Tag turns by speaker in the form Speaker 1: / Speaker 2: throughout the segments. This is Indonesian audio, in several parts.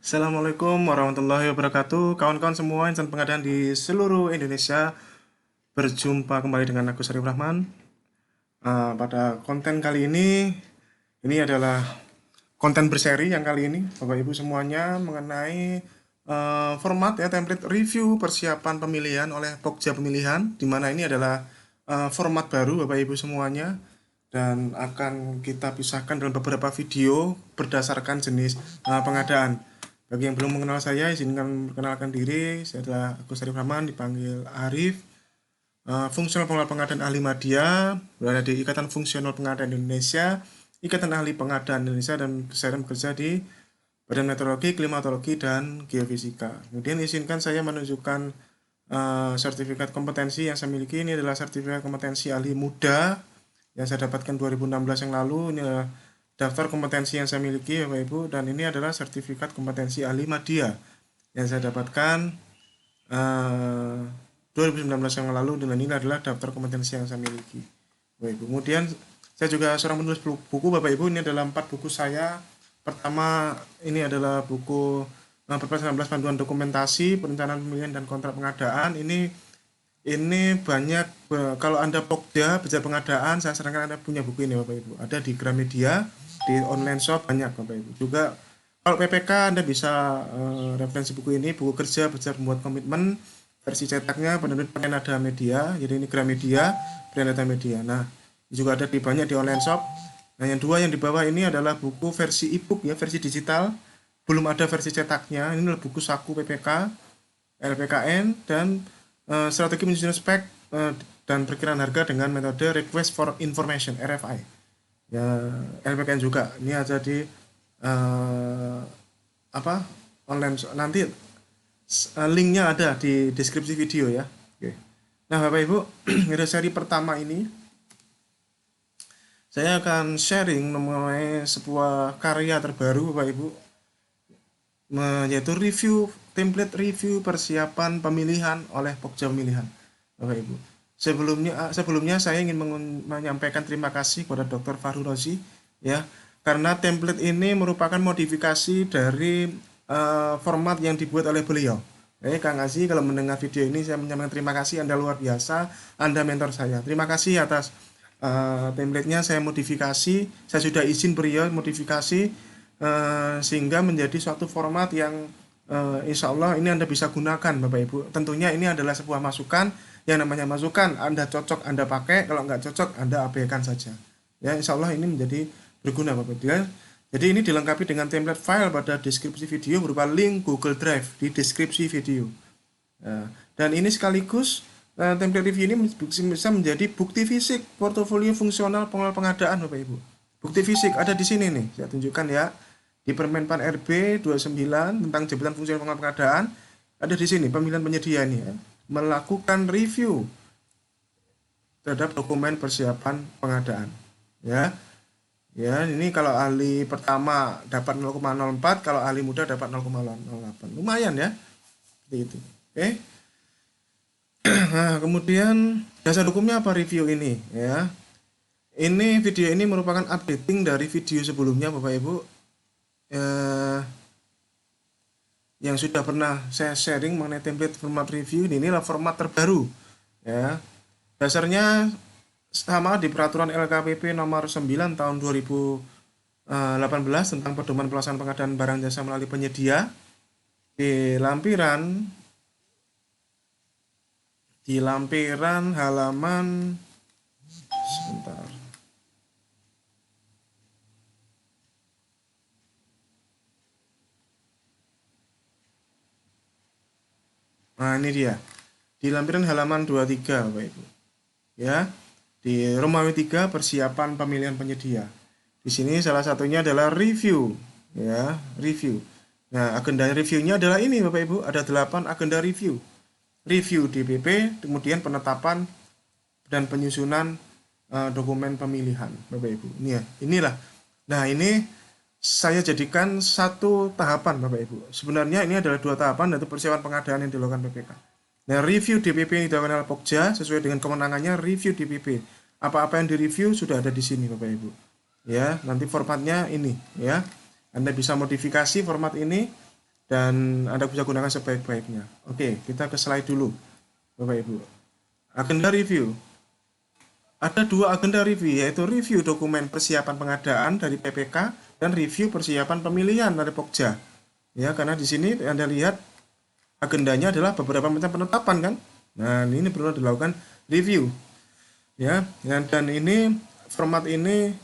Speaker 1: Assalamualaikum warahmatullahi wabarakatuh. Kawan-kawan semua insan pengadaan di seluruh Indonesia, berjumpa kembali dengan aku Syarif Rahman. Pada konten kali ini adalah konten berseri yang kali ini, Bapak Ibu semuanya, mengenai format ya, template review persiapan pemilihan oleh Pokja Pemilihan, di mana ini adalah format baru Bapak Ibu semuanya, dan akan kita pisahkan dalam beberapa video berdasarkan jenis pengadaan. Bagi yang belum mengenal saya, izinkan perkenalkan diri. Saya adalah Agus Arif Rahman, dipanggil Arif. Fungsional pengelola pengadaan ahli media, berada di Ikatan Fungsional Pengadaan Indonesia, Ikatan Ahli Pengadaan Indonesia, dan saya bekerja di Badan Meteorologi, Klimatologi, dan Geofisika. Kemudian izinkan saya menunjukkan sertifikat kompetensi yang saya miliki. Ini adalah sertifikat kompetensi ahli muda yang saya dapatkan 2016 yang lalu. Ini adalah daftar kompetensi yang saya miliki, Bapak Ibu, dan ini adalah sertifikat kompetensi ahli media yang saya dapatkan 2019 yang lalu, dan ini adalah daftar kompetensi yang saya miliki, Bapak Ibu. Kemudian saya juga seorang penulis buku, Bapak Ibu. Ini adalah 4 buku saya. Pertama, ini adalah buku 14 panduan dokumentasi perencanaan pemilihan dan kontrak pengadaan. Ini banyak, kalau Anda Pokja belajar pengadaan, saya sarankan Anda punya buku ini, Bapak Ibu. Ada di Gramedia, di online shop banyak, Bapak Ibu. Juga kalau PPK Anda bisa referensi buku ini, buku kerja belajar membuat komitmen, versi cetaknya penerbit Prenada Media. Jadi ini Gramedia, Prenada Media. Nah, juga ada di banyak di online shop. Nah, yang dua yang di bawah ini adalah buku versi e-book ya, versi digital. Belum ada versi cetaknya. Ini adalah buku saku PPK, LPKN, dan strategi menyusun spek dan perkiraan harga dengan metode Request for Information (RFI). Ya, LPKN juga. Ini ada di online. Nanti linknya ada di deskripsi video ya. Oke. Nah, Bapak Ibu, pada seri pertama ini saya akan sharing mengenai sebuah karya terbaru, Bapak Ibu, yaitu template review persiapan pemilihan oleh Pokja Pemilihan, Bapak Ibu. Sebelumnya saya ingin menyampaikan terima kasih kepada Dr. Fahru Rozi ya, karena template ini merupakan modifikasi dari format yang dibuat oleh beliau. Kang Azi, kalau mendengar video ini saya menyampaikan terima kasih, Anda luar biasa, Anda mentor saya. Terima kasih atas template-nya saya modifikasi, saya sudah izin beliau modifikasi sehingga menjadi suatu format yang insya Allah ini Anda bisa gunakan, Bapak Ibu. Tentunya ini adalah sebuah masukan, yang namanya masukan Anda cocok Anda pakai, kalau nggak cocok Anda abaikan saja ya. Insya Allah ini menjadi berguna, Bapak Ibu. Jadi ini dilengkapi dengan template file pada deskripsi video berupa link Google Drive di deskripsi video. Dan ini sekaligus template review ini bisa menjadi bukti fisik portofolio fungsional pengelola pengadaan, Bapak Ibu. Bukti fisik ada di sini nih, saya tunjukkan ya. Di Permenpan RB 29 tentang jabatan fungsional pengelola pengadaan, ada di sini pemilihan penyedia ini ya. Melakukan review terhadap dokumen persiapan pengadaan ya. Ya, ini kalau ahli pertama dapat 0,04, kalau ahli muda dapat 0,08. Lumayan ya. Seperti itu. Oke. Nah, kemudian dasar hukumnya apa review ini ya. Video ini merupakan updating dari video sebelumnya, Bapak Ibu. Yang sudah pernah saya sharing mengenai template format review, inilah format terbaru ya. Dasarnya sama di peraturan LKPP nomor 9 tahun 2018 tentang pedoman pelaksanaan pengadaan barang jasa melalui penyedia. Di lampiran halaman sebentar. Nah, ini dia. Di lampiran halaman 23, Bapak Ibu. Ya. Di Romawi 3 persiapan pemilihan penyedia. Di sini salah satunya adalah review, ya, review. Nah, agenda reviewnya adalah ini, Bapak Ibu, ada 8 agenda review. Review DPP, kemudian penetapan dan penyusunan dokumen pemilihan, Bapak Ibu. Ini ya, inilah. Nah, ini saya jadikan satu tahapan, Bapak Ibu. Sebenarnya ini adalah 2 tahapan, yaitu persiapan pengadaan yang dilakukan PPK. Nah, review DPP yang dilakukan oleh Pokja sesuai dengan kewenangannya review DPP. Apa-apa yang direview sudah ada di sini, Bapak Ibu. Ya, nanti formatnya ini, ya. Anda bisa modifikasi format ini dan Anda bisa gunakan sebaik-baiknya. Oke, kita ke slide dulu, Bapak Ibu. Agenda review. Ada dua agenda review, yaitu review dokumen persiapan pengadaan dari PPK dan review persiapan pemilihan dari Pokja. Ya, karena di sini Anda lihat agendanya adalah beberapa macam penetapan kan. Nah, ini perlu dilakukan review. Ya, dan ini format ini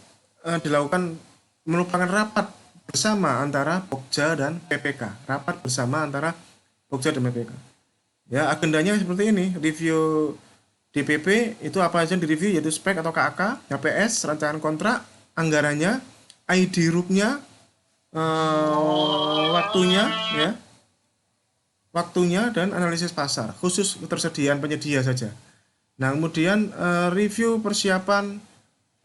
Speaker 1: dilakukan merupakan rapat bersama antara Pokja dan PPK. Rapat bersama antara Pokja dan PPK. Ya, agendanya seperti ini. Review DPP itu apa aja yang direview, yaitu spek atau KAK, HPS, rancangan kontrak, anggarannya, ID RUP-nya, waktunya, ya, waktunya dan analisis pasar, khusus ketersediaan penyedia saja. Nah, kemudian review persiapan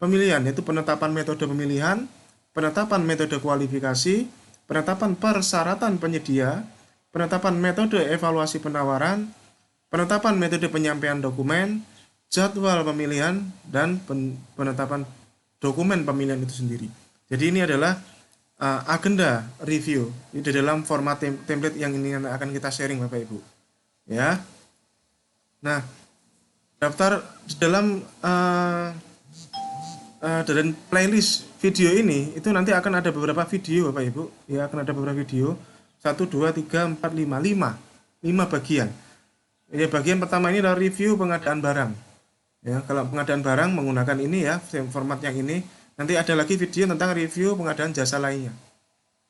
Speaker 1: pemilihan, yaitu penetapan metode pemilihan, penetapan metode kualifikasi, penetapan persyaratan penyedia, penetapan metode evaluasi penawaran, penetapan metode penyampaian dokumen, jadwal pemilihan, dan penetapan dokumen pemilihan itu sendiri. Jadi ini adalah agenda review di dalam format template yang ini akan kita sharing Bapak Ibu. Ya. Nah, daftar di dalam dan playlist video ini itu nanti akan ada beberapa video Bapak Ibu. Ya, akan ada beberapa video. 1, 2, 3, 4, 5. 5 bagian. Ya, bagian pertama ini adalah review pengadaan barang. Ya, kalau pengadaan barang menggunakan ini ya, format yang ini. Nanti ada lagi video tentang review pengadaan jasa lainnya.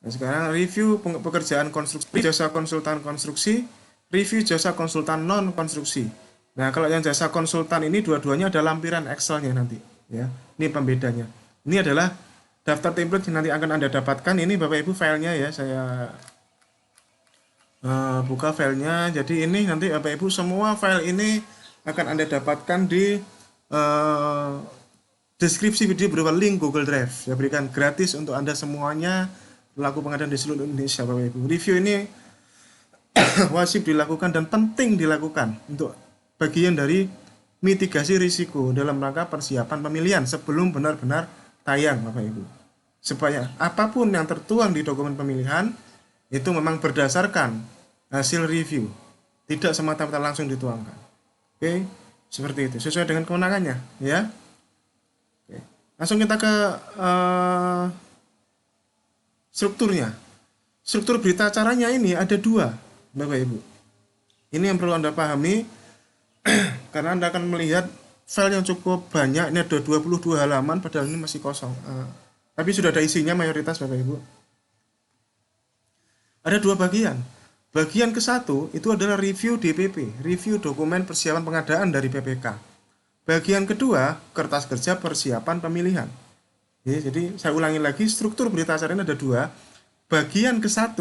Speaker 1: Nah, sekarang review pekerjaan konstruksi, jasa konsultan konstruksi, review jasa konsultan non konstruksi. Nah, kalau yang jasa konsultan ini dua-duanya ada lampiran Excel-nya nanti. Ya, ini pembedanya. Ini adalah daftar template yang nanti akan Anda dapatkan. Ini Bapak Ibu filenya ya, saya buka filenya. Jadi ini nanti Bapak Ibu semua file ini akan Anda dapatkan di deskripsi video berupa link Google Drive. Saya berikan gratis untuk Anda semuanya pelaku pengadaan di seluruh Indonesia Bapak Ibu. Review ini wajib dilakukan dan penting dilakukan untuk bagian dari mitigasi risiko dalam rangka persiapan pemilihan sebelum benar-benar tayang Bapak Ibu. Supaya apapun yang tertuang di dokumen pemilihan itu memang berdasarkan hasil review, tidak semata-mata langsung dituangkan. Oke, seperti itu, sesuai dengan kewenangannya ya. Oke. Langsung kita ke strukturnya. Struktur berita acaranya ini ada dua Bapak Ibu. Ini yang perlu Anda pahami karena Anda akan melihat file yang cukup banyak. Ini ada 22 halaman padahal ini masih kosong. Tapi sudah ada isinya mayoritas Bapak Ibu. Ada dua bagian. Bagian ke-1 itu adalah review DPP, review dokumen persiapan pengadaan dari PPK. Bagian kedua, kertas kerja persiapan pemilihan. Ya, jadi saya ulangi lagi, struktur berita acara ini ada dua. Bagian ke-1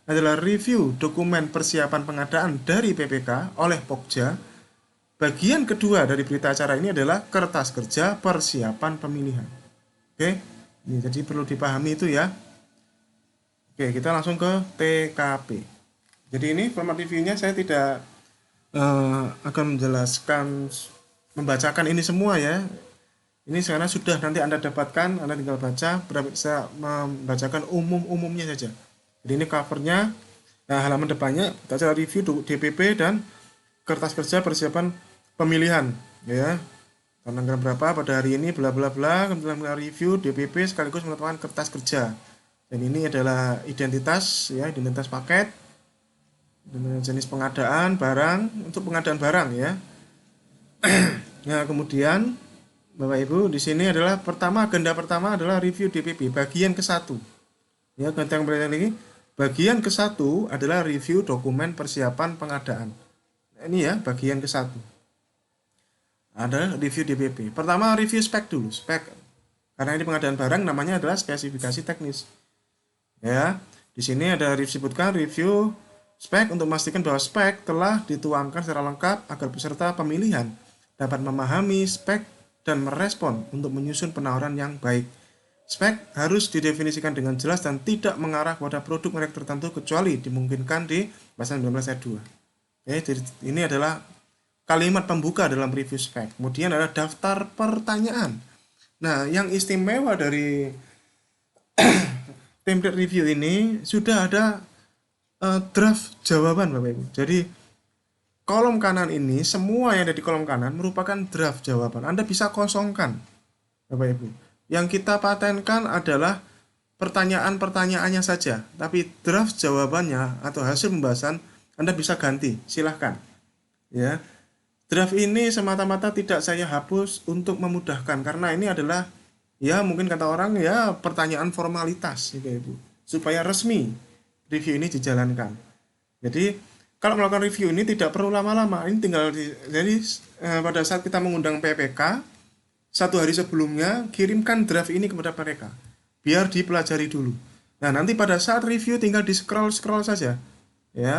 Speaker 1: adalah review dokumen persiapan pengadaan dari PPK oleh Pokja. Bagian kedua dari berita acara ini adalah kertas kerja persiapan pemilihan. Oke, ini jadi perlu dipahami itu ya. Oke, kita langsung ke TKP. Jadi ini format reviewnya saya tidak akan menjelaskan, membacakan ini semua ya. Ini sekarang sudah nanti Anda dapatkan, Anda tinggal baca, bisa membacakan umum-umumnya saja. Jadi ini covernya, nah halaman depannya, kita acara review DPP dan kertas kerja persiapan pemilihan, ya. Tanggal berapa pada hari ini, bla bla bla, kemudian review DPP sekaligus menetapkan kertas kerja. Dan ini adalah identitas, ya, identitas paket, dengan jenis pengadaan barang untuk pengadaan barang, ya. Nah kemudian Bapak Ibu, di sini adalah agenda pertama adalah review DPP bagian ke-1. Ya, yang berikutnya lagi, bagian ke-1 adalah review dokumen persiapan pengadaan. Nah, ini ya, bagian ke-1. Ada review DPP. Pertama review spek dulu, spek. Karena ini pengadaan barang namanya adalah spesifikasi teknis. Ya, di sini ada disebutkan review spek untuk memastikan bahwa spek telah dituangkan secara lengkap agar peserta pemilihan dapat memahami spek dan merespon untuk menyusun penawaran yang baik. Spek harus didefinisikan dengan jelas dan tidak mengarah pada produk merek tertentu kecuali dimungkinkan di pasal 19 ayat 2. Oke, jadi ini adalah kalimat pembuka dalam review spek. Kemudian ada daftar pertanyaan. Nah, yang istimewa dari template review ini sudah ada draft jawaban Bapak Ibu. Jadi kolom kanan ini, semua yang ada di kolom kanan merupakan draft jawaban. Anda bisa kosongkan Bapak Ibu. Yang kita patenkan adalah pertanyaan-pertanyaannya saja, tapi draft jawabannya atau hasil pembahasan Anda bisa ganti, silahkan. Ya, draft ini semata-mata tidak saya hapus untuk memudahkan, karena ini adalah ya mungkin kata orang ya pertanyaan formalitas, Bapak Ibu, supaya resmi review ini dijalankan. Jadi kalau melakukan review ini tidak perlu lama-lama, ini tinggal jadi pada saat kita mengundang PPK, satu hari sebelumnya kirimkan draft ini kepada mereka biar dipelajari dulu. Nah, nanti pada saat review tinggal di scroll saja, ya.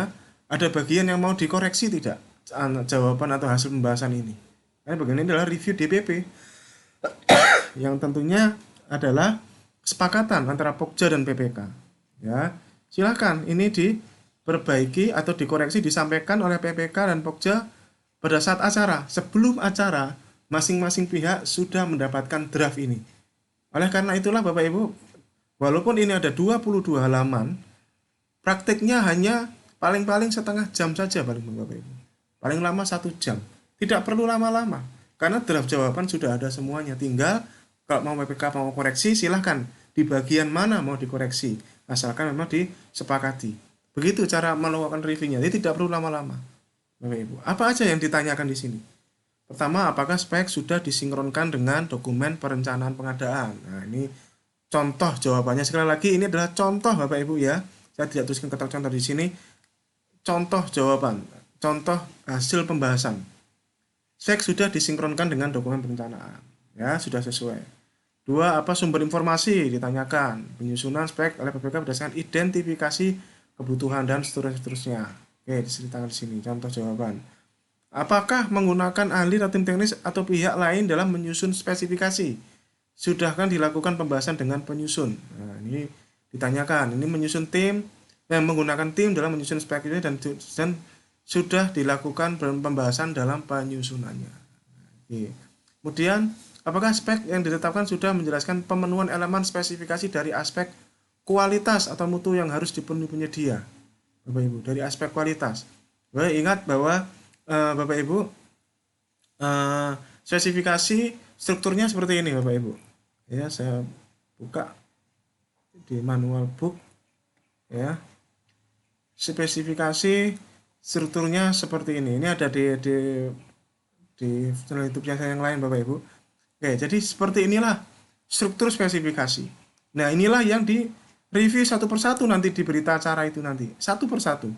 Speaker 1: Ada bagian yang mau dikoreksi tidak jawaban atau hasil pembahasan ini. Nah, bagian ini adalah review DPP yang tentunya adalah kesepakatan antara Pokja dan PPK. Ya, silakan ini diperbaiki atau dikoreksi disampaikan oleh PPK dan Pokja pada saat acara. Sebelum acara, masing-masing pihak sudah mendapatkan draft ini. Oleh karena itulah Bapak Ibu, walaupun ini ada 22 halaman, praktiknya hanya paling-paling setengah jam saja paling Bapak Ibu. Paling lama 1 jam. Tidak perlu lama-lama, karena draft jawaban sudah ada semuanya. Tinggal kalau mau PPK mau koreksi silahkan di bagian mana mau dikoreksi, asalkan memang disepakati. Begitu cara melakukan reviewnya. Jadi tidak perlu lama-lama, Bapak Ibu. Apa aja yang ditanyakan di sini? Pertama, apakah spek sudah disinkronkan dengan dokumen perencanaan pengadaan? Nah, ini contoh jawabannya. Sekali lagi, ini adalah contoh Bapak Ibu ya. Saya tidak tuliskan kata contoh di sini. Contoh jawaban, contoh hasil pembahasan. Spek sudah disinkronkan dengan dokumen perencanaan. Ya, sudah sesuai. Dua, apa sumber informasi ditanyakan. Penyusunan spek oleh PPK berdasarkan identifikasi kebutuhan dan seterusnya. Oke, diceritakan di sini contoh jawaban. Apakah menggunakan ahli atau tim teknis atau pihak lain dalam menyusun spesifikasi? Sudahkah dilakukan pembahasan dengan penyusun? Nah, ini ditanyakan. Ini menyusun tim, menggunakan tim dalam menyusun spek ini dan sudah dilakukan pembahasan dalam penyusunannya. Oke. Kemudian, apakah spek yang ditetapkan sudah menjelaskan pemenuhan elemen spesifikasi dari aspek kualitas atau mutu yang harus dipenuhi penyedia? Bapak Ibu, dari aspek kualitas. Bapak ingat bahwa Bapak Ibu, spesifikasi strukturnya seperti ini Bapak Ibu. Ya, saya buka di manual book ya. Spesifikasi strukturnya seperti ini. Ini ada di channel YouTube saya yang lain Bapak Ibu. Oke, jadi seperti inilah struktur spesifikasi. Nah, inilah yang di review satu persatu nanti di berita acara itu nanti. Satu persatu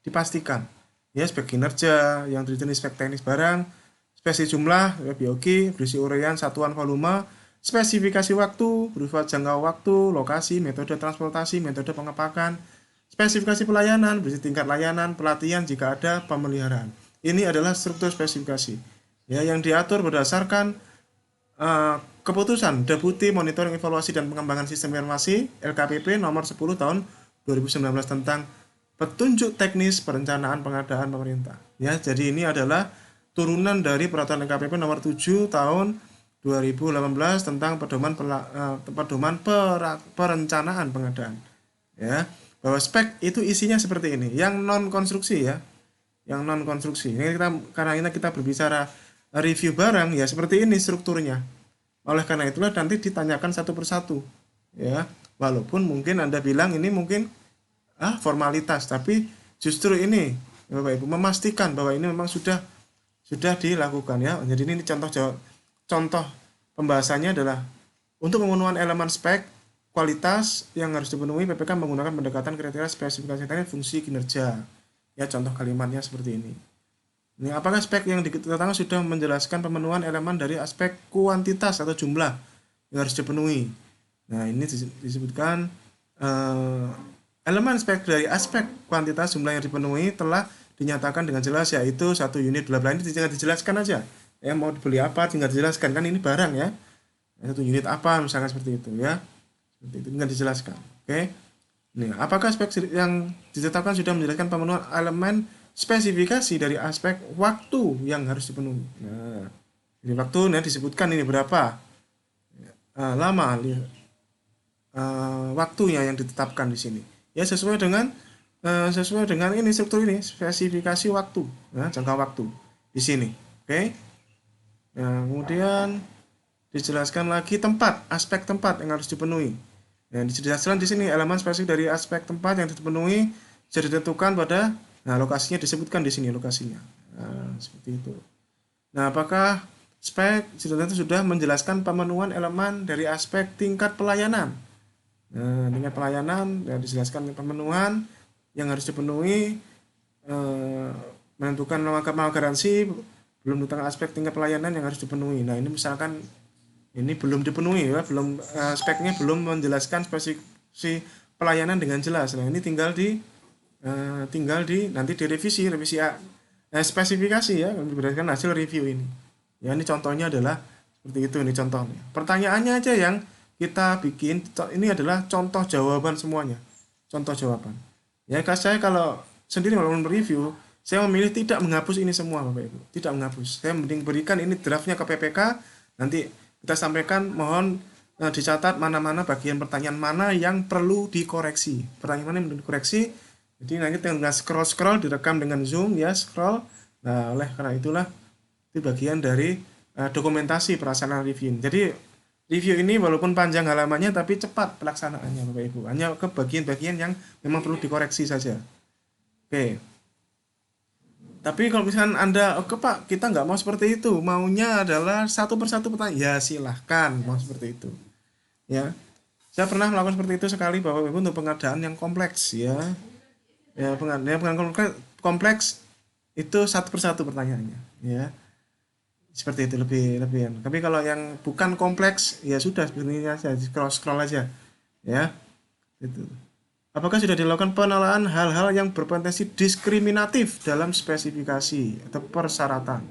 Speaker 1: dipastikan. Ya, spek kinerja, yang jenis spek teknis barang, spesi jumlah, bioki, berisi uraian, satuan volume, spesifikasi waktu, berupa jangka waktu, lokasi, metode transportasi, metode pengepakan, spesifikasi pelayanan, berisi tingkat layanan, pelatihan jika ada, pemeliharaan. Ini adalah struktur spesifikasi. Ya, yang diatur berdasarkan keputusan Deputi Monitoring Evaluasi dan Pengembangan Sistem Informasi LKPP nomor 10 tahun 2019 tentang petunjuk teknis perencanaan pengadaan pemerintah. Ya, jadi ini adalah turunan dari peraturan LKPP nomor 7 tahun 2018 tentang pedoman perencanaan pengadaan. Ya, bahwa spek itu isinya seperti ini. Yang non konstruksi ya. Yang non konstruksi. Ini karena kita berbicara review barang ya seperti ini strukturnya. Oleh karena itulah nanti ditanyakan satu persatu. Ya, walaupun mungkin Anda bilang ini mungkin formalitas, tapi justru ini Bapak Ibu memastikan bahwa ini memang sudah dilakukan ya. Jadi ini contoh pembahasannya adalah untuk pemenuhan elemen spek kualitas yang harus dipenuhi PPK menggunakan pendekatan kriteria spesifikasi teknis fungsi kinerja. Ya, contoh kalimatnya seperti ini. Ini apakah spek yang ditetapkan sudah menjelaskan pemenuhan elemen dari aspek kuantitas atau jumlah yang harus dipenuhi. Nah, ini disebutkan elemen spek dari aspek kuantitas jumlah yang dipenuhi telah dinyatakan dengan jelas, yaitu 1 unit bla bla. Ini tinggal dijelaskan aja. Ya, mau dibeli apa tinggal dijelaskan, kan ini barang ya. 1 unit apa misalkan seperti itu ya. Seperti itu tinggal dijelaskan. Oke. Nih, apakah spek yang ditetapkan sudah menjelaskan pemenuhan elemen spesifikasi dari aspek waktu yang harus dipenuhi. Nah, ini waktu disebutkan ini berapa lama waktunya yang ditetapkan di sini. Ya, sesuai dengan sesuai dengan ini struktur ini spesifikasi waktu, nah, jangka waktu di sini. Oke. Nah, kemudian dijelaskan lagi tempat, aspek tempat yang harus dipenuhi. Nah, dijelaskan di sini elemen spesifik dari aspek tempat yang dipenuhi bisa ditentukan pada, nah, lokasinya disebutkan di sini lokasinya. Nah, seperti itu. Nah, apakah spek sudah menjelaskan pemenuhan elemen dari aspek tingkat pelayanan? Nah, tingkat pelayanan dan dijelaskan pemenuhan yang harus dipenuhi, eh, menentukan nama garansi belum tentang aspek tingkat pelayanan yang harus dipenuhi. Nah, ini misalkan ini belum dipenuhi ya, belum, speknya belum menjelaskan spesifikasi pelayanan dengan jelas. Nah, ini tinggal di nanti direvisi, revisi spesifikasi ya, berdasarkan hasil review ini. Ya, ini contohnya adalah seperti itu, ini contohnya. Pertanyaannya aja yang kita bikin, ini adalah contoh jawaban semuanya. Contoh jawaban. Ya, saya kalau sendiri walaupun mereview, saya memilih tidak menghapus ini semua Bapak Ibu. Tidak menghapus. Saya mending berikan ini draftnya ke PPK, nanti kita sampaikan, mohon dicatat mana-mana bagian pertanyaan mana yang perlu dikoreksi. Pertanyaan mana yang perlu dikoreksi. Jadi nanti tinggal scroll direkam dengan zoom ya, scroll. Nah, oleh karena itulah itu bagian dari dokumentasi pelaksanaan review. Jadi review ini walaupun panjang halamannya tapi cepat pelaksanaannya Bapak Ibu. Hanya ke bagian-bagian yang memang perlu dikoreksi saja. Oke. Tapi kalau misalkan Anda, oke Pak, kita nggak mau seperti itu, maunya adalah satu persatu pertanyaan, ya silahkan mau seperti itu. Ya, saya pernah melakukan seperti itu sekali Bapak Ibu untuk pengadaan yang kompleks ya. Ya, pengadaan kompleks itu satu persatu pertanyaannya. Ya, seperti itu lebih lebih. Tapi kalau yang bukan kompleks, ya sudah seperti ini aja, scroll scroll aja. Ya, itu. Apakah sudah dilakukan penelaahan hal-hal yang berpotensi diskriminatif dalam spesifikasi atau persyaratan?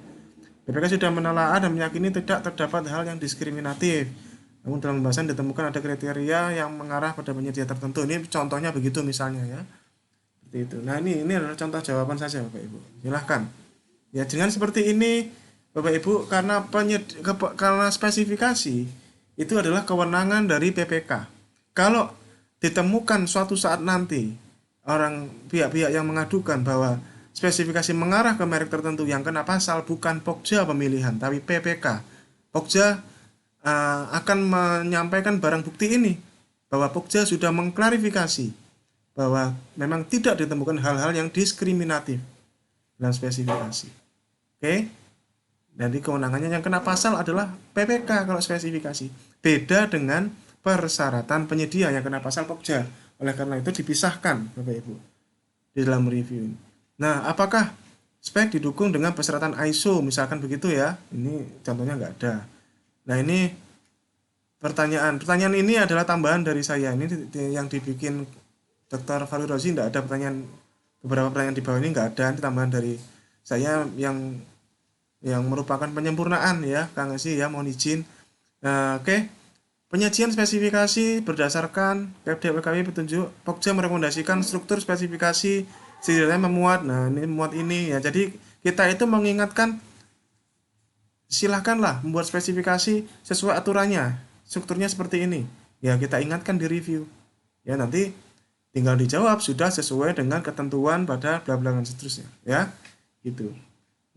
Speaker 1: BPK sudah menelaah dan meyakini tidak terdapat hal yang diskriminatif. Namun dalam pembahasan ditemukan ada kriteria yang mengarah pada penyedia tertentu. Ini contohnya begitu misalnya ya. Seperti itu. Nah, ini adalah contoh jawaban saja Bapak Ibu. Silahkan. Ya, dengan seperti ini Bapak Ibu, karena spesifikasi itu adalah kewenangan dari PPK. Kalau ditemukan suatu saat nanti orang pihak-pihak yang mengadukan bahwa spesifikasi mengarah ke merek tertentu yang kena pasal bukan Pokja pemilihan tapi PPK, Pokja akan menyampaikan barang bukti ini bahwa Pokja sudah mengklarifikasi bahwa memang tidak ditemukan hal-hal yang diskriminatif dalam spesifikasi. Oke? Jadi kewenangannya yang kena pasal adalah PPK kalau spesifikasi. Beda dengan persyaratan penyedia yang kena pasal Pokja. Oleh karena itu dipisahkan Bapak Ibu di dalam review ini. Nah, apakah spek didukung dengan persyaratan ISO misalkan begitu ya? Ini contohnya nggak ada. Nah, ini pertanyaan ini adalah tambahan dari saya. Ini yang dibikin Dr. Fahri Rozi, nggak ada beberapa pertanyaan di bawah ini nggak ada. Ini tambahan dari saya yang merupakan penyempurnaan ya Kang Esi ya, mohon izin. Nah, oke. Penyajian spesifikasi berdasarkan PDWKW petunjuk Pokja merekomendasikan struktur spesifikasi setidaknya memuat. Nah, ini memuat ini ya. Jadi kita itu mengingatkan silahkanlah membuat spesifikasi sesuai aturannya. Strukturnya seperti ini. Ya, kita ingatkan di review. Ya, nanti tinggal dijawab sudah sesuai dengan ketentuan pada bla bla dan seterusnya ya. Gitu.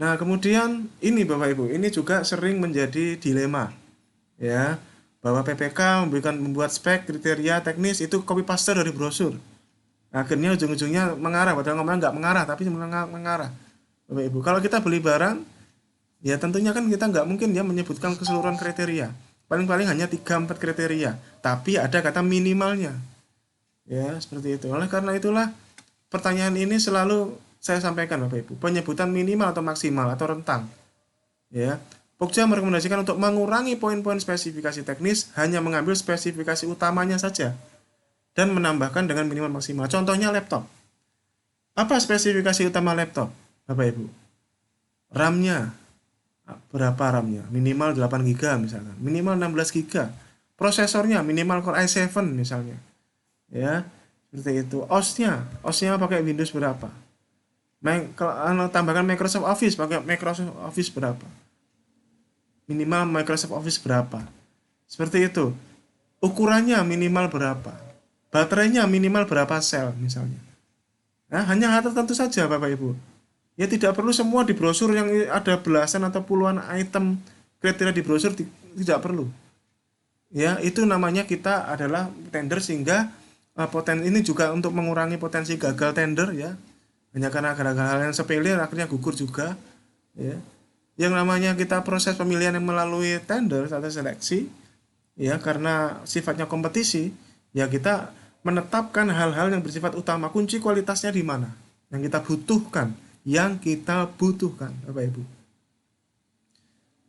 Speaker 1: Nah, kemudian ini Bapak Ibu, ini juga sering menjadi dilema ya, bahwa PPK membuat spek kriteria teknis itu copy paste dari brosur. Akhirnya ujung-ujungnya mengarah, padahal ngomongnya nggak mengarah, tapi mengarah. Bapak Ibu, kalau kita beli barang, ya tentunya kan kita nggak mungkin ya menyebutkan keseluruhan kriteria. Paling-paling hanya 3-4 kriteria, tapi ada kata minimalnya. Ya, seperti itu. Oleh karena itulah pertanyaan ini selalu saya sampaikan Bapak Ibu, penyebutan minimal atau maksimal atau rentang. Ya. Pokja merekomendasikan untuk mengurangi poin-poin spesifikasi teknis, hanya mengambil spesifikasi utamanya saja dan menambahkan dengan minimal maksimal. Contohnya laptop. Apa spesifikasi utama laptop, Bapak Ibu? RAM-nya. Berapa RAM-nya? Minimal 8 GB misalnya, minimal 16 GB. Prosesornya minimal Core i7 misalnya. Ya, seperti itu. OS-nya pakai Windows berapa? Kalau tambahkan Microsoft Office, pakai Microsoft Office berapa? Minimal Microsoft Office berapa? Seperti itu. Ukurannya minimal berapa? Baterainya minimal berapa sel misalnya. Nah, hanya hal tertentu saja Bapak Ibu. Ya tidak perlu semua di brosur yang ada belasan atau puluhan item kriteria di brosur, tidak perlu. Ya, itu namanya kita adalah tender sehingga ini juga untuk mengurangi potensi gagal tender ya. Hanya karena gara-gara hal yang sepele akhirnya gugur juga ya. Yang namanya kita proses pemilihan yang melalui tender atau seleksi ya karena sifatnya kompetisi ya kita menetapkan hal-hal yang bersifat utama, kunci kualitasnya di mana yang kita butuhkan, Bapak Ibu.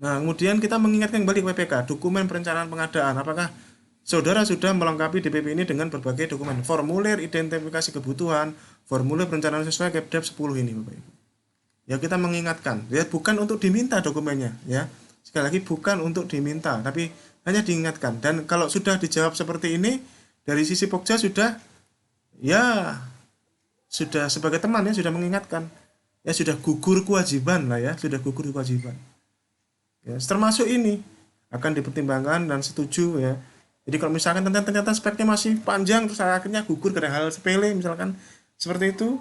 Speaker 1: Nah, kemudian kita mengingatkan kembali ke PPK, dokumen perencanaan pengadaan. Apakah saudara sudah melengkapi DPP ini dengan berbagai dokumen, formulir identifikasi kebutuhan, formulir perencanaan sesuai Kepdep 10 ini, Bapak Ibu. Ya, kita mengingatkan, ya bukan untuk diminta dokumennya, ya. Sekali lagi bukan untuk diminta, tapi hanya diingatkan. Dan kalau sudah dijawab seperti ini, dari sisi Pokja ya sudah sebagai teman ya sudah mengingatkan, ya sudah gugur kewajiban lah ya, sudah gugur kewajiban. Ya, termasuk ini akan dipertimbangkan dan setuju ya. Jadi kalau misalkan ternyata speknya masih panjang terus akhirnya gugur karena hal sepele misalkan seperti itu,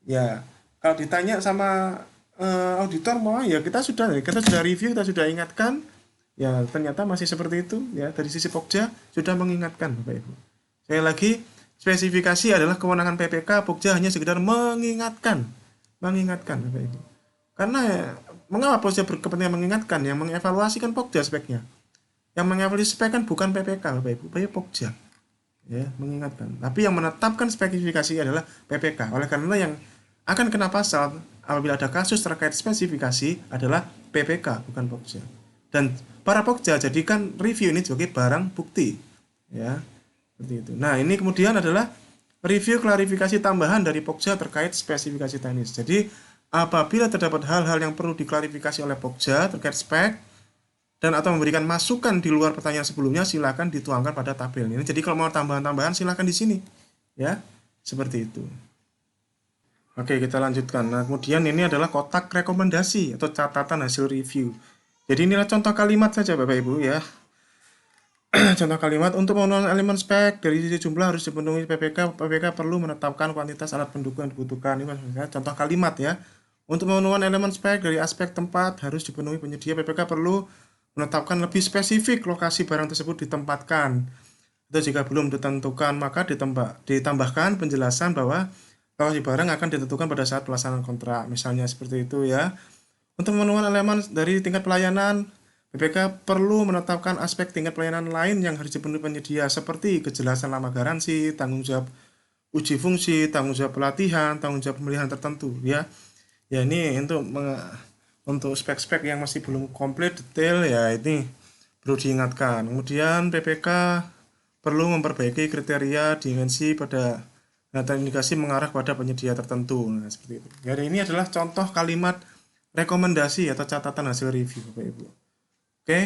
Speaker 1: ya kalau ditanya sama auditor mau ya kita sudah review, kita sudah ingatkan, ya ternyata masih seperti itu ya dari sisi Pokja sudah mengingatkan Bapak Ibu. Sekali lagi spesifikasi adalah kewenangan PPK, Pokja hanya sekedar mengingatkan Bapak Ibu. Karena mengapa Pokja berkepentingan mengingatkan? Yang mengevaluasi kan Pokja speknya. Yang mengevaluasi spek kan bukan PPK, Bapak Ibu, tapi Pokja. Ya, mengingatkan. Tapi yang menetapkan spesifikasi adalah PPK. Oleh karena yang akan kena pasal apabila ada kasus terkait spesifikasi adalah PPK, bukan Pokja. Dan para Pokja jadikan review ini sebagai barang bukti. Ya, seperti itu. Nah, ini kemudian adalah review klarifikasi tambahan dari Pokja terkait spesifikasi teknis. Jadi, apabila terdapat hal-hal yang perlu diklarifikasi oleh Pokja terkait spek dan atau memberikan masukan di luar pertanyaan sebelumnya, silakan dituangkan pada tabel ini. Jadi kalau mau tambahan-tambahan silakan di sini. Ya, seperti itu. Oke, kita lanjutkan. Nah, kemudian ini adalah kotak rekomendasi atau catatan hasil review. Jadi inilah contoh kalimat saja Bapak Ibu ya. Contoh kalimat untuk pemenuhan elemen spek dari sisi jumlah harus dipenuhi PPK. PPK perlu menetapkan kuantitas alat pendukung yang dibutuhkan. Ini maksudnya contoh kalimat ya. Untuk pemenuhan elemen spek dari aspek tempat harus dipenuhi penyedia. PPK perlu menetapkan lebih spesifik lokasi barang tersebut ditempatkan. Atau jika belum ditentukan maka ditambahkan penjelasan bahwa lokasi barang akan ditentukan pada saat pelaksanaan kontrak. Misalnya seperti itu ya. Untuk pemenuhan elemen dari tingkat pelayanan, BPK perlu menetapkan aspek tingkat pelayanan lain yang harus dipenuhi penyedia seperti kejelasan lama garansi, tanggung jawab uji fungsi, tanggung jawab pelatihan, tanggung jawab pemilihan tertentu ya. Ya ini untuk spek-spek yang masih belum komplit detail ya ini perlu diingatkan. Kemudian PPK perlu memperbaiki kriteria dimensi pada data indikasi mengarah pada penyedia tertentu. Nah, seperti itu. Jadi ini adalah contoh kalimat rekomendasi atau catatan hasil review Bapak Ibu. Oke.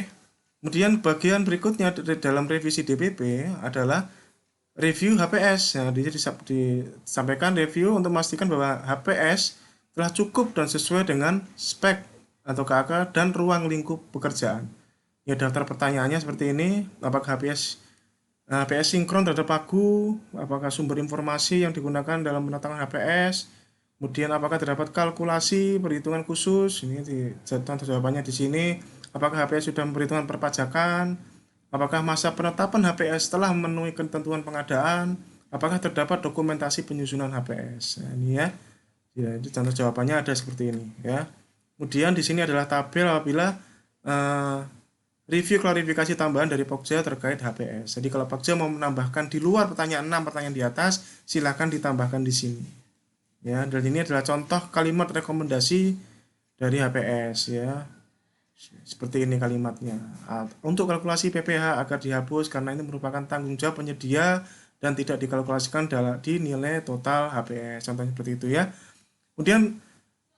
Speaker 1: Kemudian bagian berikutnya dalam revisi DPP adalah review HPS. Nah, disampaikan review untuk memastikan bahwa HPS telah cukup dan sesuai dengan spek atau KK dan ruang lingkup pekerjaan. Ya, daftar pertanyaannya seperti ini. Apakah HPS sinkron terhadap pagu? Apakah sumber informasi yang digunakan dalam penetapan HPS? Kemudian apakah terdapat kalkulasi perhitungan khusus? Ini contoh jawabannya di sini. Apakah HPS sudah memperhitungkan perpajakan? Apakah masa penetapan HPS telah memenuhi ketentuan pengadaan? Apakah terdapat dokumentasi penyusunan HPS? Nah, ini ya. Ya, itu contoh jawabannya ada seperti ini ya. Kemudian di sini adalah tabel apabila review klarifikasi tambahan dari Pokja terkait HPS. Jadi kalau Pokja mau menambahkan di luar pertanyaan 6 pertanyaan di atas, silakan ditambahkan di sini. Ya, dan ini adalah contoh kalimat rekomendasi dari HPS ya. Seperti ini kalimatnya. Untuk kalkulasi PPh agar dihapus karena ini merupakan tanggung jawab penyedia dan tidak dikalkulasikan di nilai total HPS. Contohnya seperti itu ya. Kemudian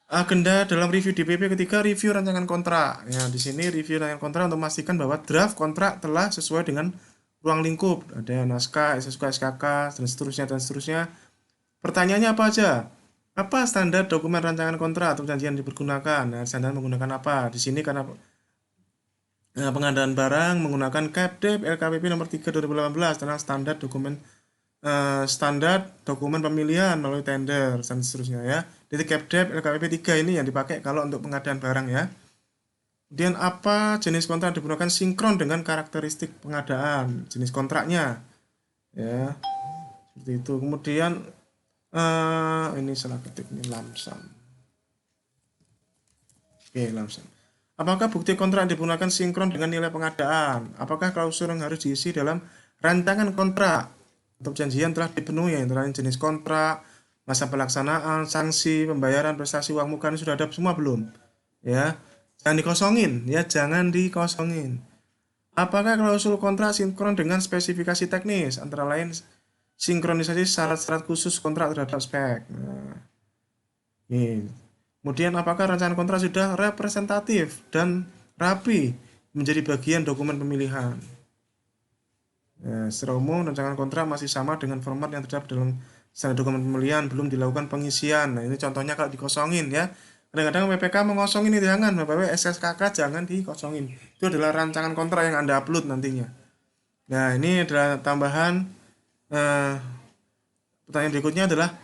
Speaker 1: agenda dalam review DPP ketika review rancangan kontrak. Ya, di sini review rancangan kontrak untuk memastikan bahwa draft kontrak telah sesuai dengan ruang lingkup. Ada naskah, SSK, SKK, dan seterusnya dan seterusnya. Pertanyaannya apa aja? Apa standar dokumen rancangan kontrak atau perjanjian dipergunakan? Nah, standar menggunakan apa? Di sini karena pengadaan barang menggunakan Kepdep LKPP nomor 3 2018 tentang standar dokumen standar dokumen pemilihan melalui tender dan seterusnya ya. DTCAPDEP LKPP 3 ini yang dipakai kalau untuk pengadaan barang ya. Kemudian apa jenis kontrak digunakan sinkron dengan karakteristik pengadaan, jenis kontraknya ya. Seperti itu. Kemudian ini salah ketik ini lamsam. Oke, lamsam. Apakah bukti kontrak digunakan sinkron dengan nilai pengadaan? Apakah klausul yang harus diisi dalam rancangan kontrak? Untuk janjian telah dipenuhi, antara lain jenis kontrak, masa pelaksanaan, sanksi, pembayaran, prestasi uang muka ini sudah ada semua belum? Ya, jangan dikosongin, ya jangan dikosongin. Apakah klausul kontrak sinkron dengan spesifikasi teknis? Antara lain sinkronisasi syarat-syarat khusus kontrak terhadap spek. Nah, ini. Kemudian apakah rancangan kontrak sudah representatif dan rapi menjadi bagian dokumen pemilihan? Ya, secara umum rancangan kontrak masih sama dengan format yang terdapat dalam standar dokumen pemilihan, belum dilakukan pengisian. Nah, ini contohnya kalau dikosongin ya. Kadang-kadang PPK mengosongin ini jangan, Bapak SSKK jangan dikosongin. Itu adalah rancangan kontrak yang Anda upload nantinya. Nah, ini adalah tambahan eh, pertanyaan berikutnya adalah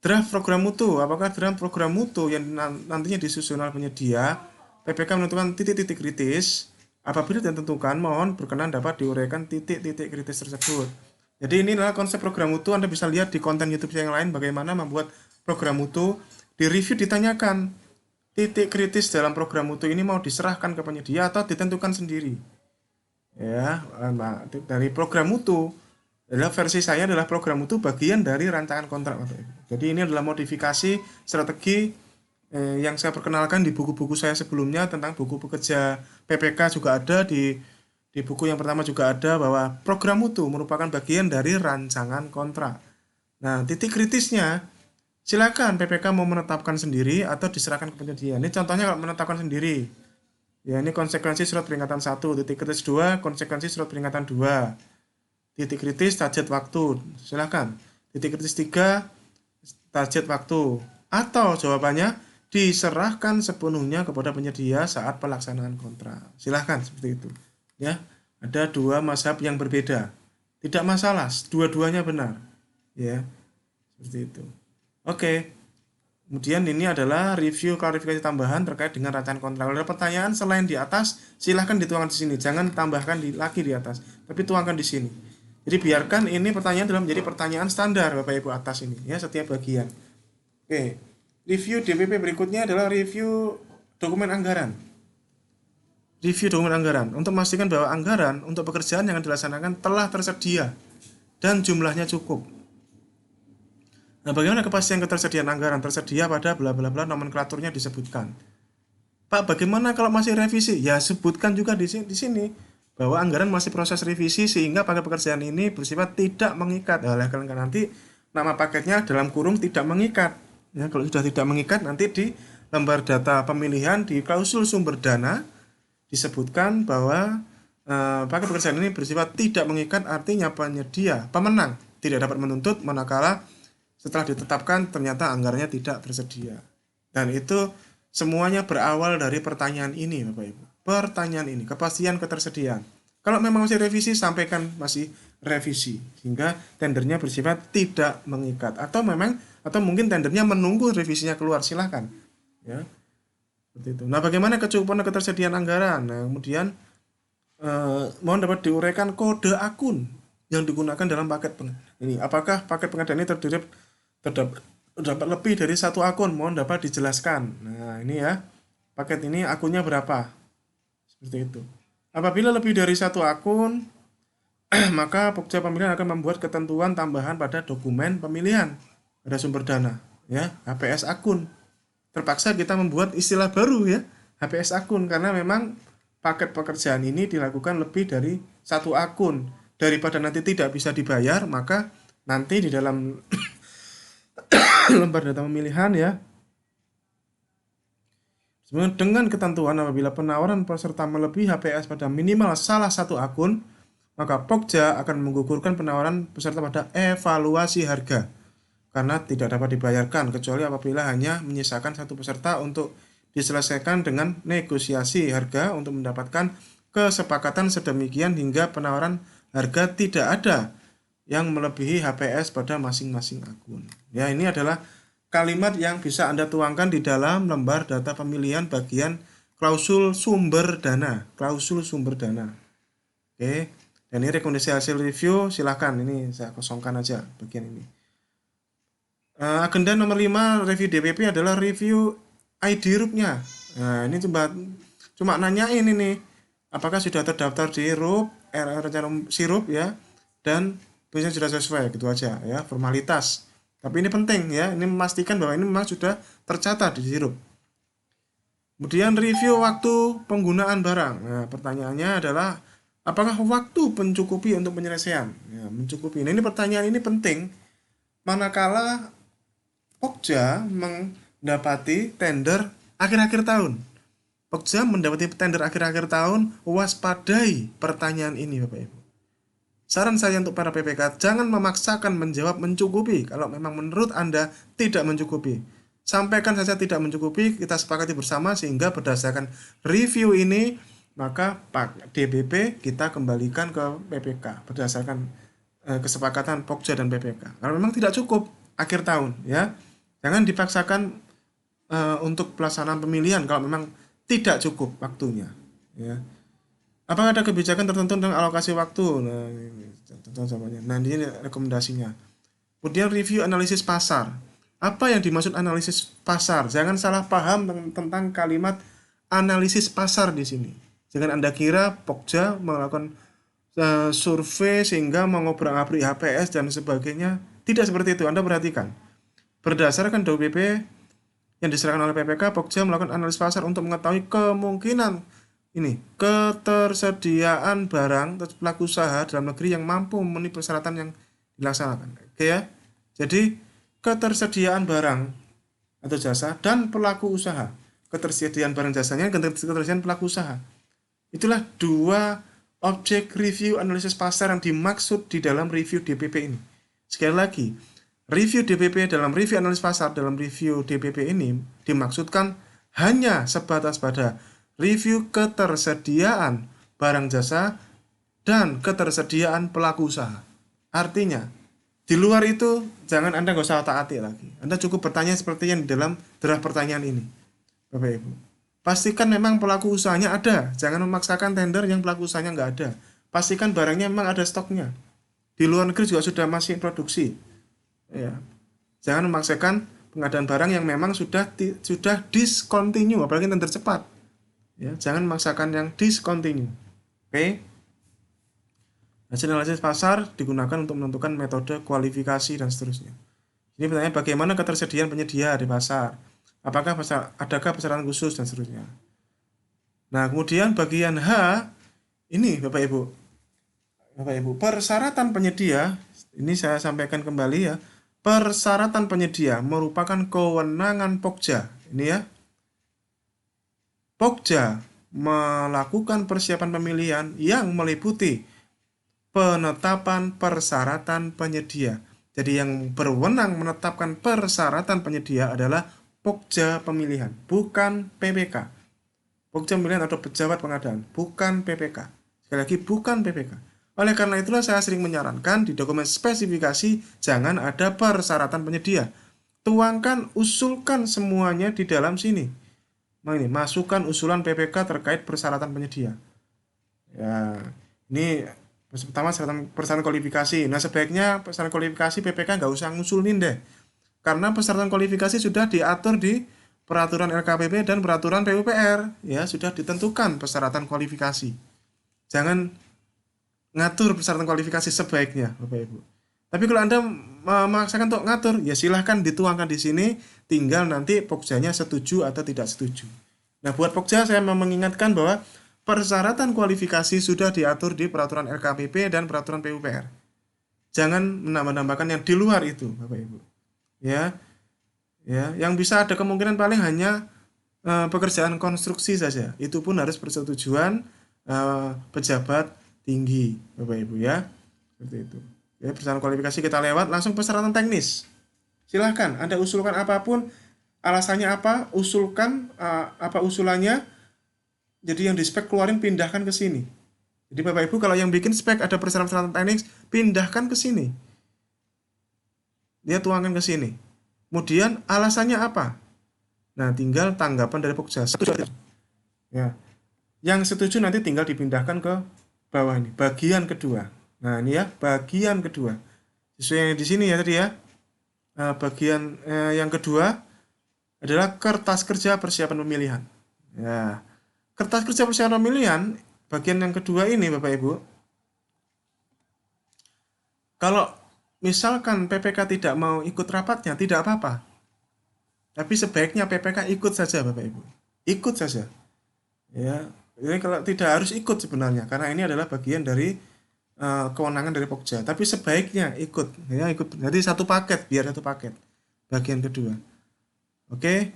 Speaker 1: draft program mutu. Apakah draft program mutu yang nantinya disusun oleh penyedia PPK menentukan titik-titik kritis? Apabila ditentukan, mohon berkenan dapat diuraikan titik-titik kritis tersebut. Jadi ini adalah konsep program mutu. Anda bisa lihat di konten YouTube yang lain bagaimana membuat program mutu. Di review ditanyakan titik kritis dalam program mutu ini mau diserahkan ke penyedia atau ditentukan sendiri. Ya, nah, dari program mutu adalah versi saya adalah program mutu bagian dari rancangan kontrak. Jadi ini adalah modifikasi strategi yang saya perkenalkan di buku-buku saya sebelumnya tentang buku pekerja PPK juga ada di buku yang pertama juga ada bahwa program mutu merupakan bagian dari rancangan kontrak. Nah, titik kritisnya silakan PPK mau menetapkan sendiri atau diserahkan ke penyedia. Ini contohnya kalau menetapkan sendiri. Ya, ini konsekuensi surat peringatan 1, titik kritis 2, konsekuensi surat peringatan 2. Titik kritis target waktu. Silakan. Titik kritis 3 target waktu. Atau jawabannya diserahkan sepenuhnya kepada penyedia saat pelaksanaan kontrak. Silahkan seperti itu. Ya, ada dua mazhab yang berbeda. Tidak masalah, dua-duanya benar. Ya, seperti itu. Oke. Kemudian ini adalah review klarifikasi tambahan terkait dengan rancangan kontrak. Kalau ada pertanyaan selain di atas, silahkan dituangkan di sini. Jangan tambahkan lagi di atas, tapi tuangkan di sini. Jadi biarkan ini pertanyaan dalam menjadi pertanyaan standar Bapak Ibu atas ini ya setiap bagian. Oke. Review DPP berikutnya adalah review dokumen anggaran. Review dokumen anggaran untuk memastikan bahwa anggaran untuk pekerjaan yang dilaksanakan telah tersedia dan jumlahnya cukup. Nah, bagaimana kepastian ketersediaan anggaran tersedia pada bla bla bla nomenklaturnya disebutkan. Pak, bagaimana kalau masih revisi? Ya, sebutkan juga di sini bahwa anggaran masih proses revisi sehingga paket pekerjaan ini bersifat tidak mengikat. Oleh karena nanti nama paketnya dalam kurung tidak mengikat. Ya, kalau sudah tidak mengikat nanti di lembar data pemilihan di klausul sumber dana disebutkan bahwa paket pekerjaan ini bersifat tidak mengikat, artinya penyedia pemenang tidak dapat menuntut manakala setelah ditetapkan ternyata anggarannya tidak tersedia. Dan itu semuanya berawal dari pertanyaan ini Bapak Ibu. Pertanyaan ini, kepastian ketersediaan. Kalau memang masih revisi, sampaikan masih revisi. Sehingga tendernya bersifat tidak mengikat. Atau mungkin tendernya menunggu revisinya keluar, silahkan. Ya, seperti itu. Nah, bagaimana kecukupan ketersediaan anggaran? Nah, kemudian mohon dapat diuraikan kode akun yang digunakan dalam paket ini. Apakah paket pengadaan ini terdapat lebih dari satu akun? Mohon dapat dijelaskan. Nah, ini ya. Paket ini akunnya berapa? Seperti itu. Apabila lebih dari satu akun, maka Pokja Pemilihan akan membuat ketentuan tambahan pada dokumen pemilihan pada sumber dana, ya, HPS akun. Terpaksa kita membuat istilah baru ya, HPS akun, karena memang paket pekerjaan ini dilakukan lebih dari satu akun. Daripada nanti tidak bisa dibayar, maka nanti di dalam lembar data pemilihan ya, dengan ketentuan apabila penawaran peserta melebihi HPS pada minimal salah satu akun, maka Pokja akan menggugurkan penawaran peserta pada evaluasi harga karena tidak dapat dibayarkan kecuali apabila hanya menyisakan satu peserta untuk diselesaikan dengan negosiasi harga untuk mendapatkan kesepakatan sedemikian hingga penawaran harga tidak ada yang melebihi HPS pada masing-masing akun. Ya, ini adalah kalimat yang bisa Anda tuangkan di dalam lembar data pemilihan bagian klausul sumber dana. Klausul sumber dana. Oke. Dan ini rekomendasi hasil review, silahkan. Ini saya kosongkan aja bagian ini. Agenda nomor 5 review DPP adalah review ID RUP-nya. Nah, ini cuma nanyain ini apakah sudah terdaftar di RUP, rencana sirup ya, dan tulisnya sudah sesuai, gitu aja ya, formalitas. Tapi ini penting ya, ini memastikan bahwa ini memang sudah tercatat di sirup. Kemudian review waktu penggunaan barang. Nah, pertanyaannya adalah apakah waktu mencukupi untuk penyelesaian? Ya, mencukupi. Nah, ini pertanyaan ini penting manakala Pokja mendapati tender akhir-akhir tahun. Pokja mendapati tender akhir-akhir tahun, waspadai pertanyaan ini Bapak Ibu. Saran saya untuk para PPK, jangan memaksakan menjawab mencukupi kalau memang menurut Anda tidak mencukupi. Sampaikan saja tidak mencukupi, kita sepakati bersama sehingga berdasarkan review ini, maka Pak DPP kita kembalikan ke PPK berdasarkan kesepakatan Pokja dan PPK. Kalau memang tidak cukup akhir tahun ya, jangan dipaksakan untuk pelaksanaan pemilihan kalau memang tidak cukup waktunya ya. Apakah ada kebijakan tertentu tentang alokasi waktu? Nah, ini contoh jawabannya. Nah, ini rekomendasinya. Kemudian review analisis pasar. Apa yang dimaksud analisis pasar? Jangan salah paham tentang kalimat analisis pasar di sini. Jangan Anda kira Pokja melakukan survei sehingga mengobrak-abrik HPS dan sebagainya. Tidak seperti itu. Anda perhatikan. Berdasarkan DPP yang diserahkan oleh PPK, Pokja melakukan analisis pasar untuk mengetahui kemungkinan ini ketersediaan barang pelaku usaha dalam negeri yang mampu memenuhi persyaratan yang dilaksanakan. Oke ya. Jadi ketersediaan barang atau jasa dan pelaku usaha. Ketersediaan barang jasanya dan ketersediaan pelaku usaha. Itulah dua objek review analisis pasar yang dimaksud di dalam review DPP ini. Sekali lagi, review DPP dalam review analisis pasar dalam review DPP ini dimaksudkan hanya sebatas pada review ketersediaan barang jasa dan ketersediaan pelaku usaha. Artinya, di luar itu jangan Anda nggak usah otak-atik lagi. Anda cukup bertanya seperti yang di dalam draft pertanyaan ini, Bapak Ibu. Pastikan memang pelaku usahanya ada. Jangan memaksakan tender yang pelaku usahanya nggak ada. Pastikan barangnya memang ada stoknya. Di luar negeri juga sudah masih produksi. Ya. Jangan memaksakan pengadaan barang yang memang sudah discontinue, apalagi tender cepat. Ya, jangan memaksakan yang discontinue. Oke. Hasil analisis pasar digunakan untuk menentukan metode kualifikasi dan seterusnya. Ini pertanyaan bagaimana ketersediaan penyedia di pasar? Adakah persyaratan khusus dan seterusnya. Nah, kemudian bagian H ini Bapak Ibu, persyaratan penyedia, ini saya sampaikan kembali ya. Persyaratan penyedia merupakan kewenangan Pokja. Ini ya. Pokja melakukan persiapan pemilihan yang meliputi penetapan persyaratan penyedia. Jadi yang berwenang menetapkan persyaratan penyedia adalah Pokja pemilihan, bukan PPK. Pokja pemilihan atau pejabat pengadaan, bukan PPK. Sekali lagi, bukan PPK. Oleh karena itulah saya sering menyarankan di dokumen spesifikasi jangan ada persyaratan penyedia. Tuangkan, usulkan semuanya di dalam sini. Nah, ini masukkan usulan PPK terkait persyaratan penyedia. Ya, ini pertama persyaratan kualifikasi. Nah, sebaiknya persyaratan kualifikasi PPK nggak usah ngusulin deh. Karena persyaratan kualifikasi sudah diatur di peraturan LKPP dan peraturan PUPR. Ya, sudah ditentukan persyaratan kualifikasi. Jangan ngatur persyaratan kualifikasi sebaiknya, Bapak Ibu. Tapi kalau Anda memaksakan untuk ngatur, ya silahkan dituangkan di sini, tinggal nanti Pokjanya setuju atau tidak setuju. Nah, buat Pokja saya mengingatkan bahwa persyaratan kualifikasi sudah diatur di peraturan LKPP dan peraturan PUPR. Jangan menambah-nambahkan yang di luar itu, Bapak Ibu. Ya, yang bisa ada kemungkinan paling hanya pekerjaan konstruksi saja. Itu pun harus persetujuan pejabat tinggi, Bapak Ibu ya. Seperti itu. Ya, persyaratan kualifikasi kita lewat, langsung persyaratan teknis. Silahkan, Anda usulkan apapun, alasannya apa, usulkan apa usulannya. Jadi yang di spek keluarin pindahkan ke sini. Jadi Bapak Ibu kalau yang bikin spek ada persyaratan teknis, pindahkan ke sini. Dia tuangkan ke sini. Kemudian alasannya apa? Nah, tinggal tanggapan dari Pokja. Setuju. Ya. Yang setuju nanti tinggal dipindahkan ke bawah ini, bagian kedua. Nah, ini ya, bagian kedua. Sesuai yang di sini ya tadi ya. Bagian yang kedua adalah kertas kerja persiapan pemilihan. Ya. Kertas kerja persiapan pemilihan, bagian yang kedua ini Bapak Ibu. Kalau misalkan PPK tidak mau ikut rapatnya, tidak apa-apa. Tapi sebaiknya PPK ikut saja Bapak Ibu. Ikut saja. Ya, ini kalau tidak harus ikut sebenarnya karena ini adalah bagian dari kewenangan dari Pokja. Tapi sebaiknya ikut, ya ikut. Jadi satu paket, biar satu paket. Bagian kedua. Oke.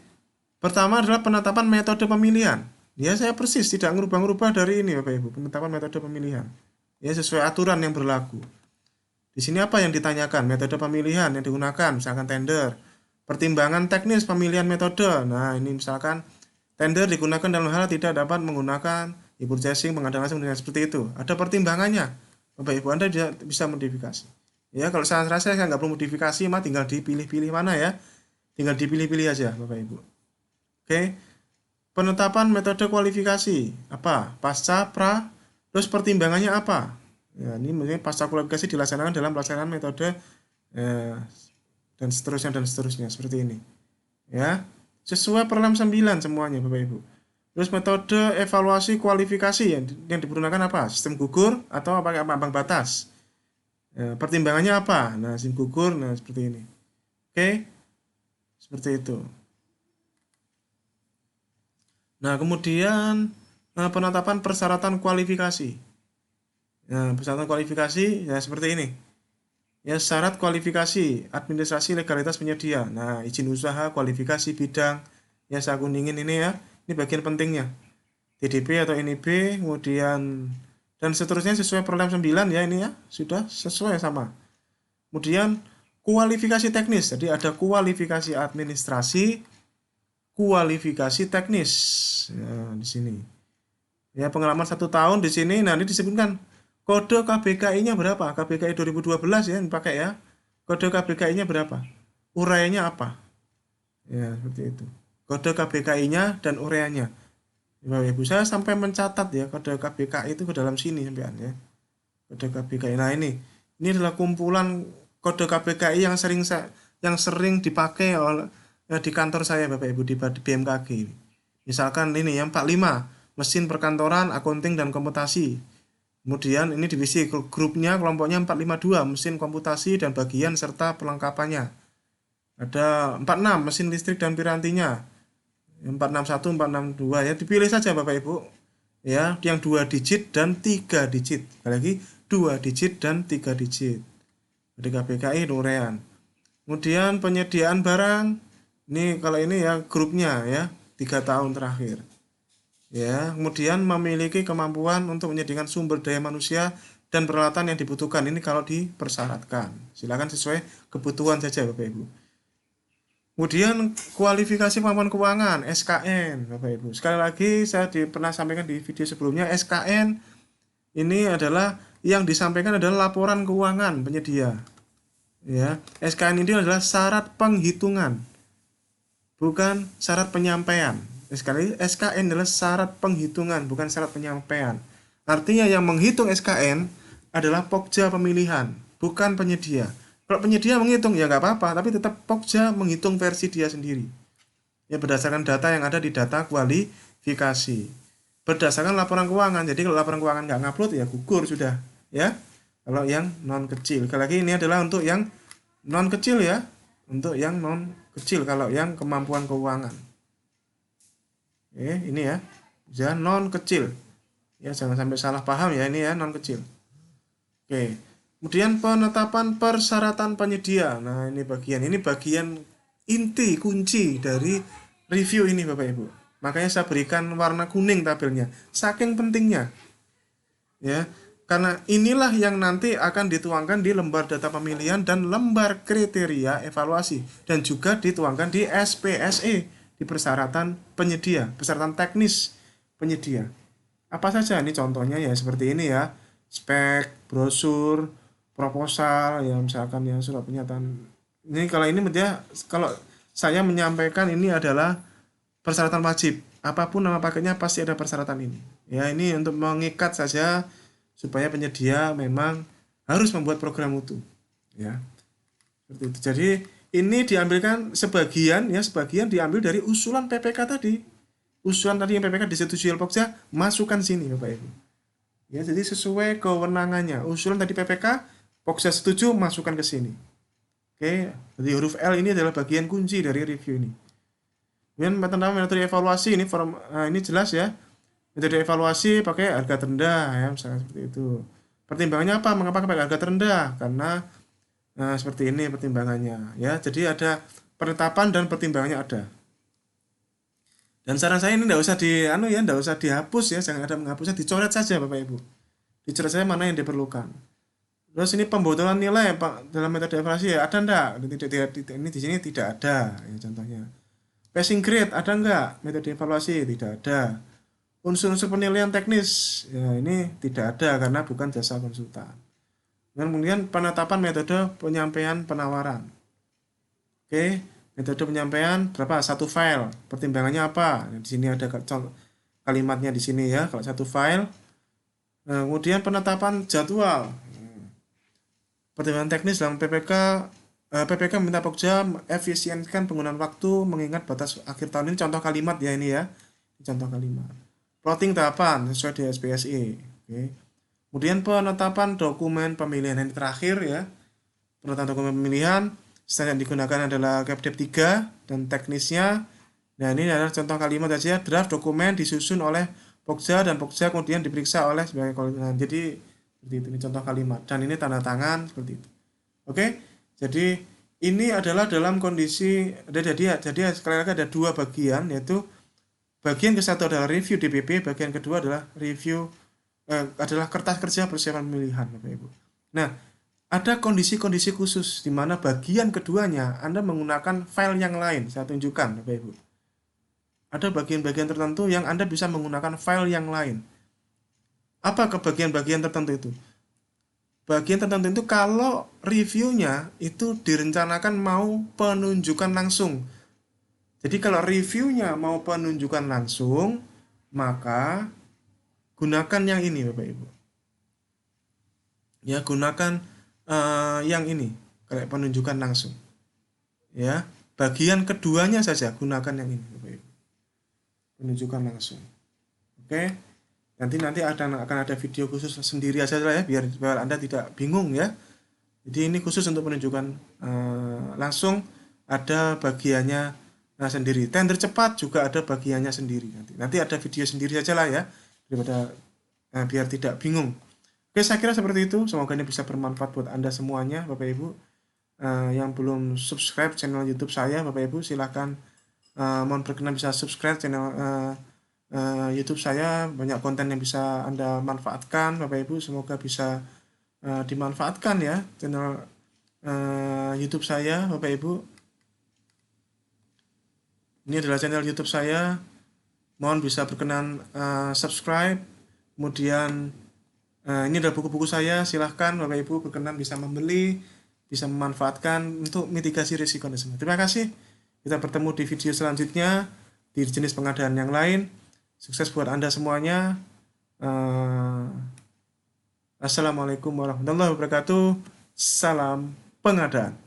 Speaker 1: Pertama adalah penetapan metode pemilihan. Ya, saya persis tidak ngerubah-ngerubah dari ini Bapak Ibu, penetapan metode pemilihan. Ya, sesuai aturan yang berlaku. Di sini apa yang ditanyakan? Metode pemilihan yang digunakan, misalkan tender. Pertimbangan teknis pemilihan metode. Nah, ini misalkan tender digunakan dalam hal tidak dapat menggunakan e-purchasing, pengadaan langsung dengan seperti itu. Ada pertimbangannya. Bapak Ibu Anda bisa modifikasi. Ya, kalau saya rasa saya nggak perlu modifikasi, mah tinggal dipilih-pilih mana ya. Tinggal dipilih-pilih aja Bapak Ibu. Oke. Penetapan metode kualifikasi. Apa? Pasca, pra, terus pertimbangannya apa? Ya, ini mungkin pasca kualifikasi dilaksanakan dalam pelaksanaan metode dan seterusnya seperti ini. Ya. Sesuai perlam 9 semuanya Bapak Ibu. Terus metode evaluasi kualifikasi yang digunakan apa? Sistem gugur atau pakai ambang batas. Ya, pertimbangannya apa? Nah, sistem gugur, nah seperti ini. Oke, seperti itu. Nah, kemudian penetapan persyaratan kualifikasi. Nah, persyaratan kualifikasi ya seperti ini. Ya, syarat kualifikasi, administrasi legalitas penyedia. Nah, izin usaha, kualifikasi bidang. Ya, saya kuningin ini ya. Ini bagian pentingnya. TDP atau NIB, kemudian dan seterusnya sesuai perlem 9 ya ini ya. Sudah sesuai sama. Kemudian kualifikasi teknis. Jadi ada kualifikasi administrasi, kualifikasi teknis. Ya, di sini. Ya, pengalaman 1 tahun di sini. Nah, ini disebutkan kode KBKI-nya berapa? KBKI 2012 ya, dipakai ya. Kode KBKI-nya berapa? Uraiannya apa? Ya, seperti itu. Kode KBKI-nya dan uraiannya. Bapak Ibu, saya sampai mencatat ya kode KBKI itu ke dalam sini sampean ya. Kode KBKI. Nah, ini adalah kumpulan kode KBKI yang sering dipakai oleh di kantor saya Bapak Ibu di BMKG ini. Misalkan ini yang 45, mesin perkantoran, akunting dan komputasi. Kemudian ini divisi grupnya kelompoknya 452, mesin komputasi dan bagian serta perlengkapannya. Ada 46, mesin listrik dan pirantinya. 461, 462 ya, dipilih saja Bapak Ibu. Ya, yang 2 digit dan 3 digit. Sekali lagi 2 digit dan 3 digit. Jadi KBKI urean. Kemudian penyediaan barang. Ini kalau ini ya grupnya ya, 3 tahun terakhir. Ya, kemudian memiliki kemampuan untuk menyediakan sumber daya manusia dan peralatan yang dibutuhkan. Ini kalau dipersyaratkan. Silakan sesuai kebutuhan saja Bapak Ibu. Kemudian kualifikasi kemampuan keuangan SKN Bapak Ibu. Sekali lagi saya pernah sampaikan di video sebelumnya, SKN ini adalah yang disampaikan adalah laporan keuangan penyedia. Ya, SKN ini adalah syarat penghitungan, bukan syarat penyampaian. Sekali, SKN adalah syarat penghitungan, bukan syarat penyampaian. Artinya yang menghitung SKN adalah Pokja pemilihan, bukan penyedia. Kalau penyedia menghitung ya nggak apa-apa, tapi tetap Pokja menghitung versi dia sendiri. Ya, berdasarkan data yang ada di data kualifikasi. Berdasarkan laporan keuangan. Jadi kalau laporan keuangan nggak ngupload ya gugur sudah. Ya, kalau yang non kecil. Sekali lagi ini adalah untuk yang non kecil ya, untuk yang non kecil. Kalau yang kemampuan keuangan. Ini ya, jangan non kecil. Ya, jangan sampai salah paham ya, ini ya non kecil. Oke. Kemudian penetapan persyaratan penyedia. Nah, ini bagian inti kunci dari review ini Bapak Ibu. Makanya saya berikan warna kuning tabelnya. Saking pentingnya. Ya, karena inilah yang nanti akan dituangkan di lembar data pemilihan dan lembar kriteria evaluasi dan juga dituangkan di SPSE, di persyaratan penyedia, persyaratan teknis penyedia. Apa saja? Ini contohnya ya seperti ini ya. Spek, brosur, proposal, ya misalkan ya surat pernyataan. Ini kalau ini dia kalau saya menyampaikan ini adalah persyaratan wajib. Apapun nama paketnya pasti ada persyaratan ini. Ya, ini untuk mengikat saja supaya penyedia memang harus membuat program utuh. Ya, seperti itu. Jadi ini diambilkan sebagian ya, sebagian diambil dari usulan PPK tadi. Usulan tadi yang PPK disetujui oleh Pokja, masukkan sini Bapak Ibu. Ya, jadi sesuai kewenangannya. Usulan tadi PPK, Pokja setuju, masukkan ke sini. Oke, jadi huruf L ini adalah bagian kunci dari review ini. Kemudian metode evaluasi ini ini jelas ya. Metode evaluasi pakai harga terendah ya, misalnya seperti itu. Pertimbangannya apa? Mengapa pakai harga terendah? Karena seperti ini pertimbangannya ya. Jadi ada penetapan dan pertimbangannya ada. Dan saran saya ini tidak usah tidak usah dihapus ya, jangan ada menghapusnya, dicoret saja Bapak Ibu. Dicoret saja mana yang diperlukan. Terus ini pembotolan nilai Pak dalam metode evaluasi ya ada enggak? Ini di sini tidak ada ya contohnya. Passing grade ada enggak? Metode evaluasi tidak ada. Unsur-unsur penilaian teknis ya ini tidak ada karena bukan jasa konsultan. Dan kemudian penetapan metode penyampaian penawaran. Oke, metode penyampaian berapa? Satu file. Pertimbangannya apa? Di sini ada kalimatnya di sini ya. Kalau satu file. Nah, kemudian penetapan jadwal. Pertimbangan teknis dalam PPK. PPK minta Pokja efisienkan penggunaan waktu mengingat batas akhir tahun ini. Contoh kalimat ya ini ya. Contoh kalimat. Plotting tahapan sesuai di SPSI. Oke. Kemudian penetapan dokumen pemilihan yang terakhir ya. Penetapan dokumen pemilihan. Standar yang digunakan adalah Capdev 3 dan teknisnya. Nah, ini adalah contoh kalimat saja. Draft dokumen disusun oleh Pokja dan Pokja kemudian diperiksa oleh sebagai koordinator. Jadi seperti itu, ini contoh kalimat dan ini tanda tangan seperti itu. Oke. Jadi ini adalah dalam kondisi jadi sekali lagi ada dua bagian, yaitu bagian ke satu adalah review DPP, bagian kedua adalah review adalah kertas kerja persiapan pemilihan Bapak Ibu. Nah, ada kondisi-kondisi khusus di mana bagian keduanya Anda menggunakan file yang lain. Saya tunjukkan Bapak Ibu. Ada bagian-bagian tertentu yang Anda bisa menggunakan file yang lain. Apa ke bagian-bagian tertentu itu? Bagian tertentu itu kalau reviewnya itu direncanakan mau penunjukan langsung. Jadi kalau reviewnya mau penunjukan langsung, maka gunakan yang ini Bapak Ibu. Ya, gunakan yang ini, kayak penunjukan langsung. Ya, bagian keduanya saja gunakan yang ini Bapak Ibu. Penunjukan langsung. Oke. Nanti akan ada video khusus sendiri aja lah ya biar Anda tidak bingung ya. Jadi ini khusus untuk penunjukan langsung, ada bagiannya sendiri. Tender cepat juga ada bagiannya sendiri nanti ada video sendiri saja lah ya daripada biar tidak bingung. Oke, saya kira seperti itu. Semoga ini bisa bermanfaat buat Anda semuanya Bapak Ibu. Yang belum subscribe channel YouTube saya Bapak Ibu silahkan mohon berkenan bisa subscribe channel YouTube saya. Banyak konten yang bisa Anda manfaatkan Bapak Ibu, semoga bisa dimanfaatkan ya channel YouTube saya Bapak Ibu. Ini adalah channel YouTube saya, mohon bisa berkenan subscribe. Kemudian ini adalah buku-buku saya, silahkan Bapak Ibu berkenan bisa membeli, bisa memanfaatkan untuk mitigasi risiko semua. Terima kasih, kita bertemu di video selanjutnya di jenis pengadaan yang lain. Sukses buat Anda semuanya. Assalamualaikum warahmatullahi wabarakatuh. Salam pengadaan.